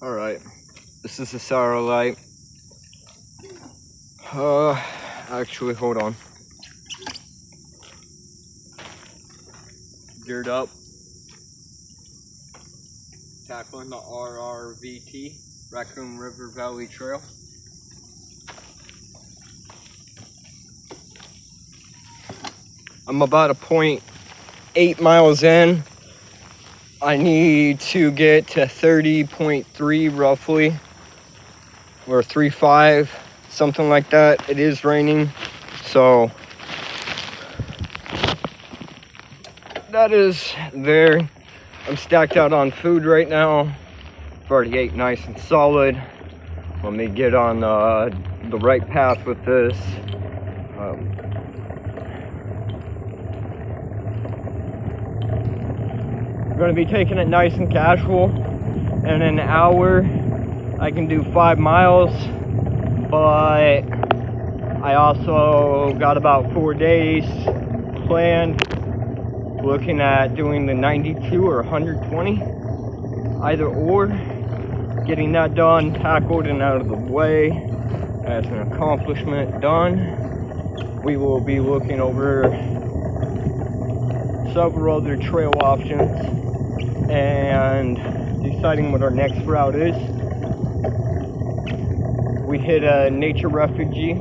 Alright, this is the Saurolite. Actually, hold on. Geared up. Tackling the RRVT, Raccoon River Valley Trail. I'm about a 0.8 miles in. I need to get to 30.3 roughly, or 3.5, something like that. It is raining, so that is there. I'm stacked out on food right now. I've already ate nice and solid. Let me get on the right path with this. I'm going to be taking it nice and casual. In an hour, I can do 5 miles, but I also got about 4 days planned, looking at doing the 92 or 120, either or. Getting that done, tackled and out of the way as an accomplishment done. We will be looking over several other trail options and deciding what our next route is. We hit a nature refuge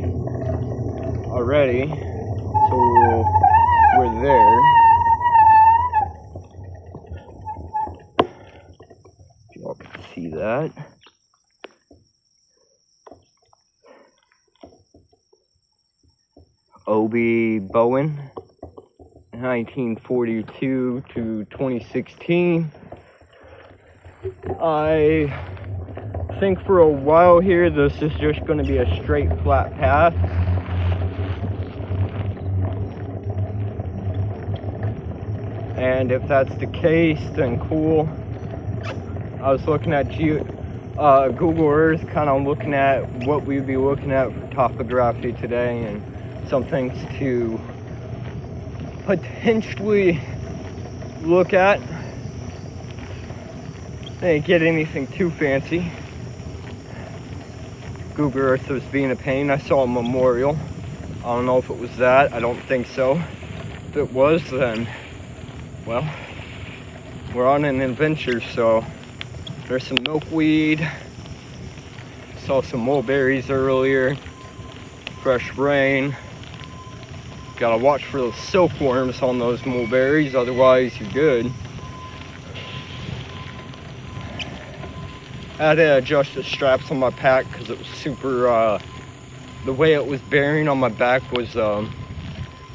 already, so we're there. You all can see that. Obie Bowen, 1942 to 2016. I think for a while here this is just going to be a straight flat path. And if that's the case, then cool. I was looking at Google Earth, kind of looking at what we'd be looking at for topography today and some things to potentially look at. Didn't get anything too fancy. Google Earth was being a pain. I saw a memorial. I don't know if it was that. I don't think so. If it was, then, well, we're on an adventure. So there's some milkweed. Saw some mulberries earlier. Fresh rain. Gotta watch for those silkworms on those mulberries, otherwise you're good. I had to adjust the straps on my pack because it was super, the way it was bearing on my back was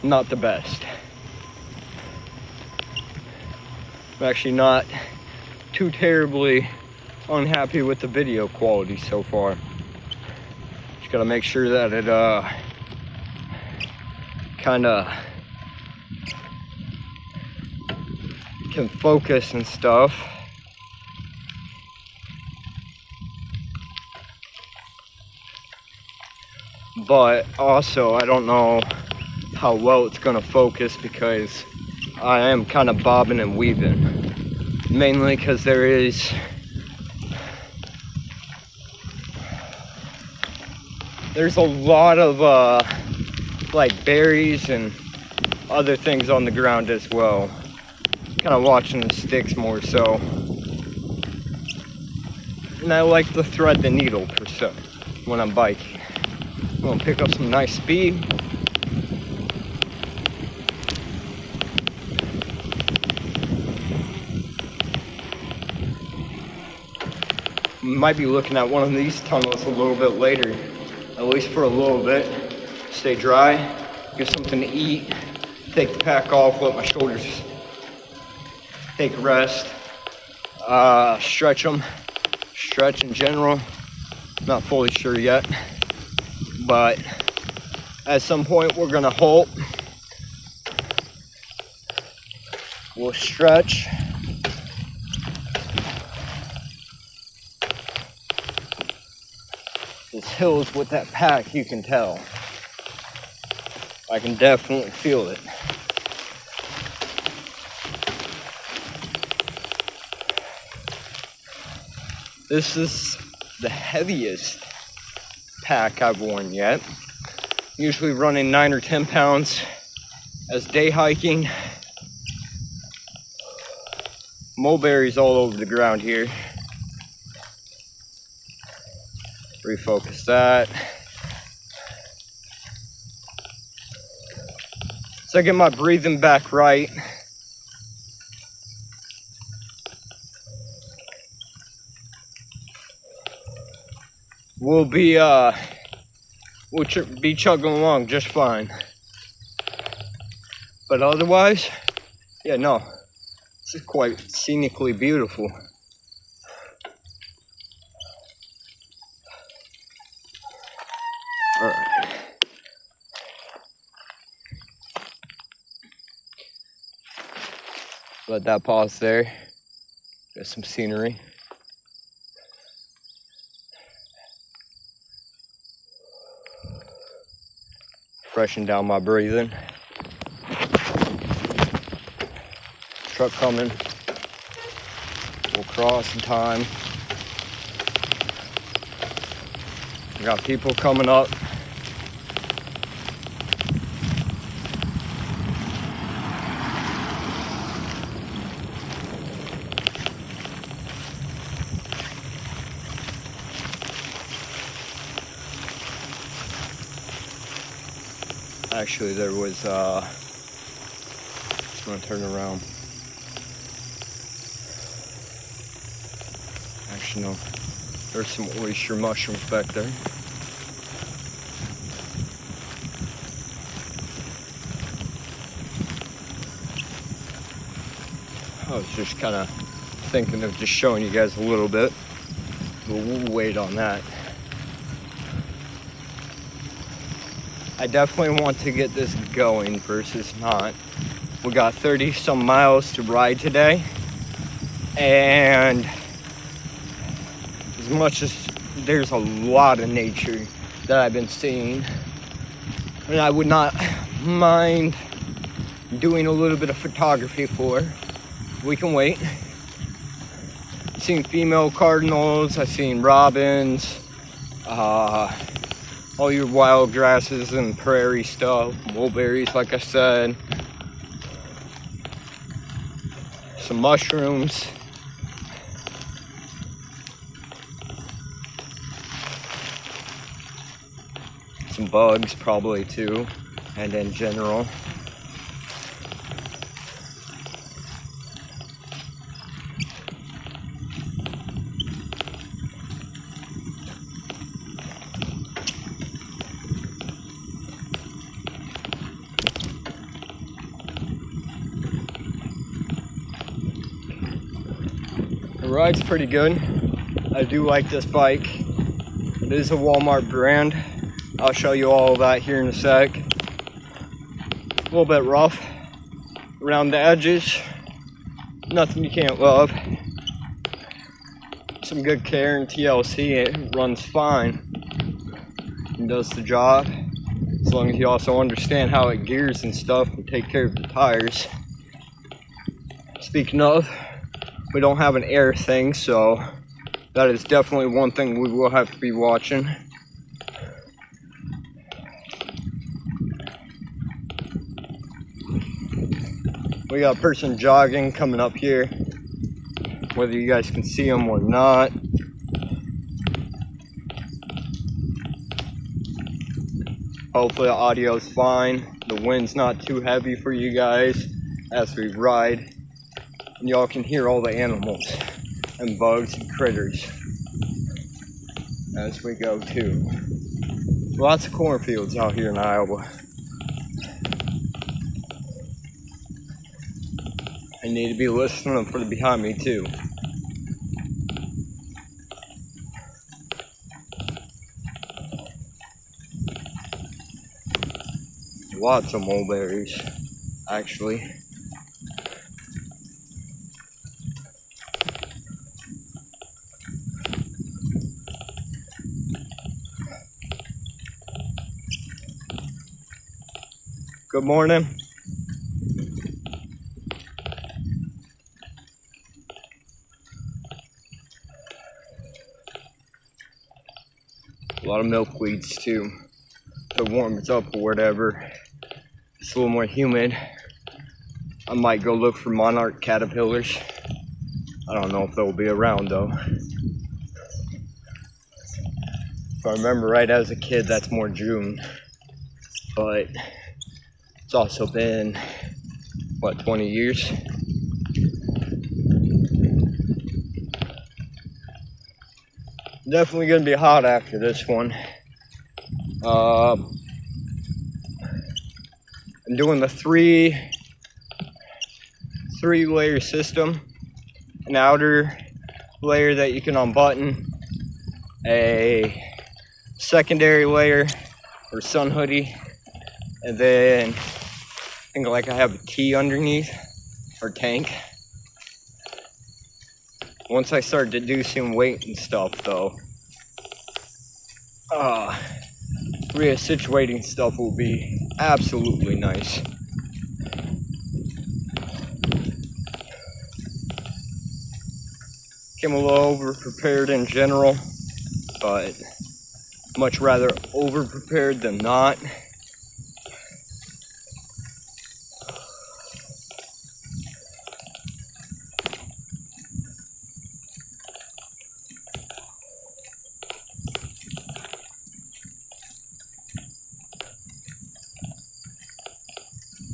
not the best. I'm actually not too terribly unhappy with the video quality so far. Just gotta make sure that it kind of can focus and stuff. But also I don't know how well it's gonna focus because I am kind of bobbing and weaving, mainly because there's a lot of like berries and other things on the ground as well. Kind of watching the sticks more so, and I like to thread the needle per se when I'm biking. I'm gonna pick up some nice speed. Might be looking at one of these tunnels a little bit later, at least for a little bit. Stay dry, get something to eat, take the pack off, let my shoulders take a rest, stretch them, stretch in general. Not fully sure yet, but at some point we're gonna halt. We'll stretch. Those hills with that pack, you can tell. I can definitely feel it. This is the heaviest pack I've worn yet. Usually running 9 or 10 pounds as day hiking. Mulberries all over the ground here. Refocus that. So I get my breathing back right. We'll be chugging along just fine. But otherwise, yeah, no, this is quite scenically beautiful. All right. Let that pause there. Get some scenery. Freshen down my breathing. Truck coming. We'll cross in time. We got people coming up. Actually, there was, just want to turn around. Actually, no, there's some oyster mushrooms back there. I was just kind of thinking of just showing you guys a little bit, but we'll wait on that. I definitely want to get this going versus not. We got 30 some miles to ride today, and as much as there's a lot of nature that I've been seeing, and I would not mind doing a little bit of photography for, we can wait. I've seen female cardinals, I've seen robins, all your wild grasses and prairie stuff, mulberries, like I said, some mushrooms, some bugs probably too, and in general. The ride's pretty good. I do like this bike. It is a Walmart brand. I'll show you all of that here in a sec. A little bit rough around the edges. Nothing you can't love. Some good care and TLC. It runs fine and does the job. As long as you also understand how it gears and stuff and take care of the tires. Speaking of, we don't have an air thing, so that is definitely one thing we will have to be watching. We got a person jogging coming up here, whether you guys can see them or not. Hopefully the audio is fine. The wind's not too heavy for you guys as we ride. And y'all can hear all the animals and bugs and critters as we go too. Lots of cornfields out here in Iowa. I need to be listening for the behind me too. Lots of mulberries, actually. Good morning. A lot of milkweeds too. If it warms up or whatever, it's a little more humid. I might go look for monarch caterpillars. I don't know if they'll be around though. If I remember right, as a kid, that's more June. But it's also been, what, 20 years? Definitely gonna be hot after this one. I'm doing the three layer system. An outer layer that you can unbutton, a secondary layer or sun hoodie, and then I think like I have a tee underneath or tank. Once I start deducing weight and stuff though, reassituating stuff will be absolutely nice. I'm a little over prepared in general, but much rather over prepared than not.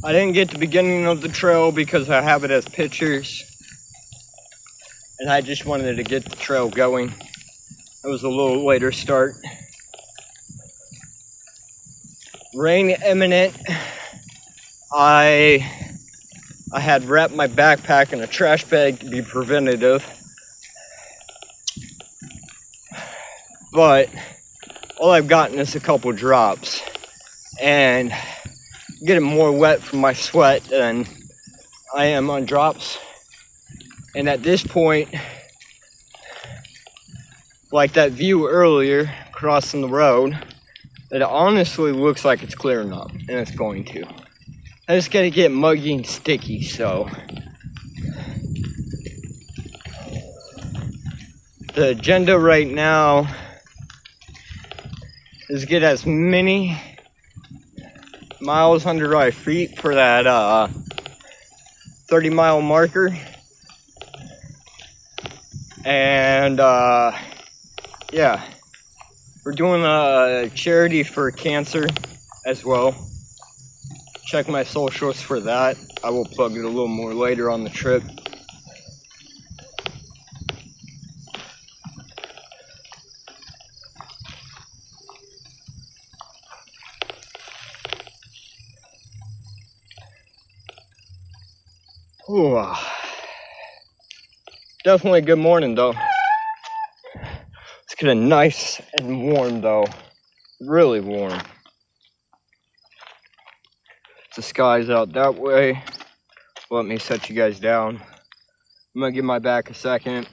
I didn't get the beginning of the trail because I have it as pictures. And I just wanted to get the trail going. It was a little later start. Rain imminent. I had wrapped my backpack in a trash bag to be preventative. But all I've gotten is a couple drops. And getting more wet from my sweat than I am on drops. And at this point, like that view earlier, crossing the road, it honestly looks like it's clearing up, and it's going to. I just gotta get muggy and sticky, so. The agenda right now is get as many miles under our feet for that 30-mile marker. And yeah, we're doing a charity for cancer as well. Check my socials for that. I will plug it a little more later on the trip. Ooh. Definitely a good morning though. It's getting nice and warm though. Really warm. The sky's out that way. Let me set you guys down. I'm gonna give my back a second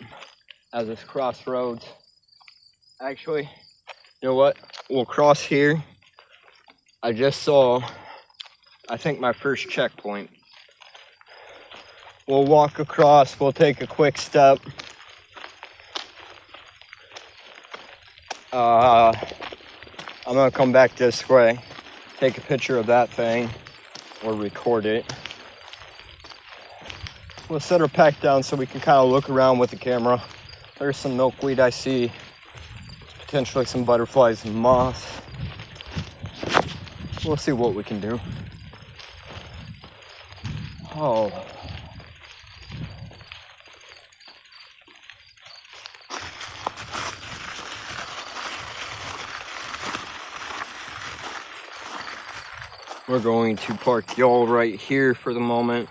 as this crossroads. Actually, you know what? We'll cross here. I just saw, I think, my first checkpoint. We'll walk across, we'll take a quick step. I'm gonna come back this way, take a picture of that thing, or record it. We'll set our pack down so we can kind of look around with the camera. There's some milkweed I see, potentially some butterflies and moths. We'll see what we can do. Oh. We're going to park y'all right here for the moment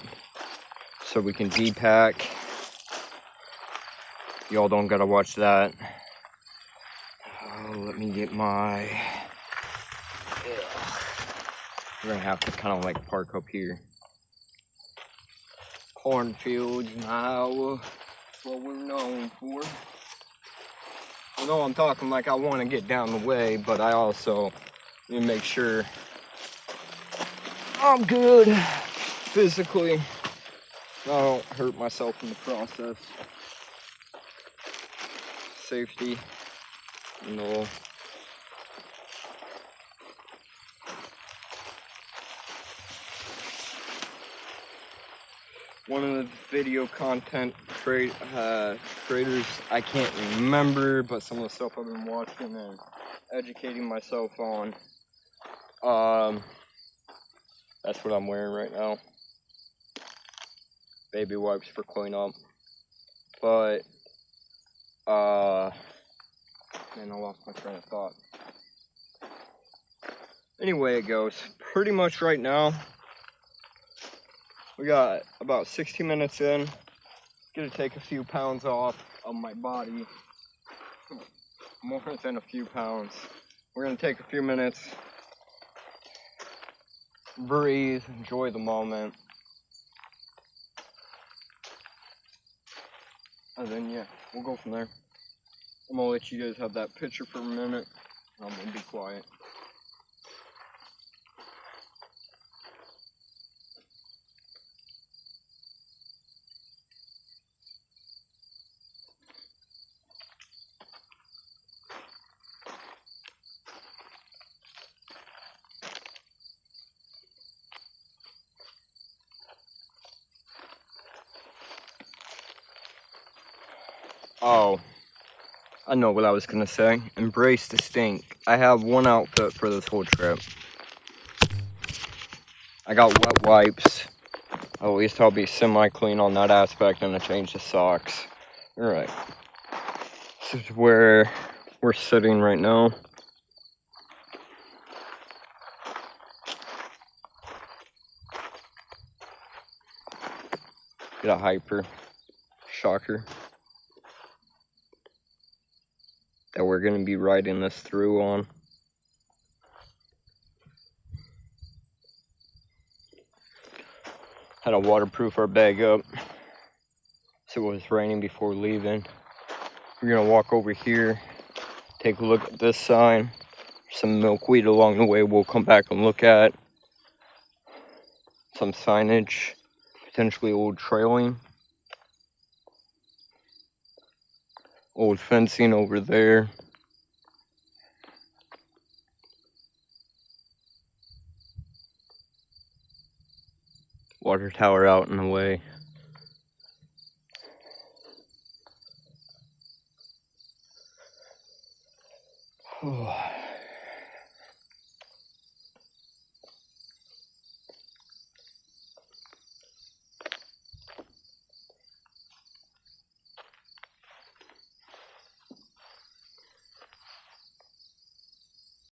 so we can depack. Y'all don't gotta watch that. Let me get my... We're gonna have to kind of like park up here. Cornfields in Iowa, what we're known for. I know I'm talking like I want to get down the way, but I also need to make sure I'm good physically. I don't hurt myself in the process. Safety, you know, one of the video content creators, I can't remember, but some of the stuff I've been watching and educating myself on. That's what I'm wearing right now. Baby wipes for cleanup. But, man, I lost my train of thought. Anyway, it goes pretty much right now. We got about 60 minutes in. Gonna take a few pounds off of my body. More than a few pounds. We're gonna take a few minutes, breathe, enjoy the moment. And then, yeah, we'll go from there. I'm gonna let you guys have that picture for a minute, and I'm gonna be quiet. Oh, I know what I was gonna say. Embrace the stink. I have one outfit for this whole trip. I got wet wipes. At least I'll be semi-clean on that aspect, and I changed the socks. Alright. This is where we're sitting right now. Get a hyper shocker that we're gonna be riding this through on. Had to waterproof our bag up so it was raining before leaving. We're gonna walk over here, take a look at this sign. Some milkweed along the way we'll come back and look at. Some signage, potentially old trailing. Old fencing over there. Water tower out in the way.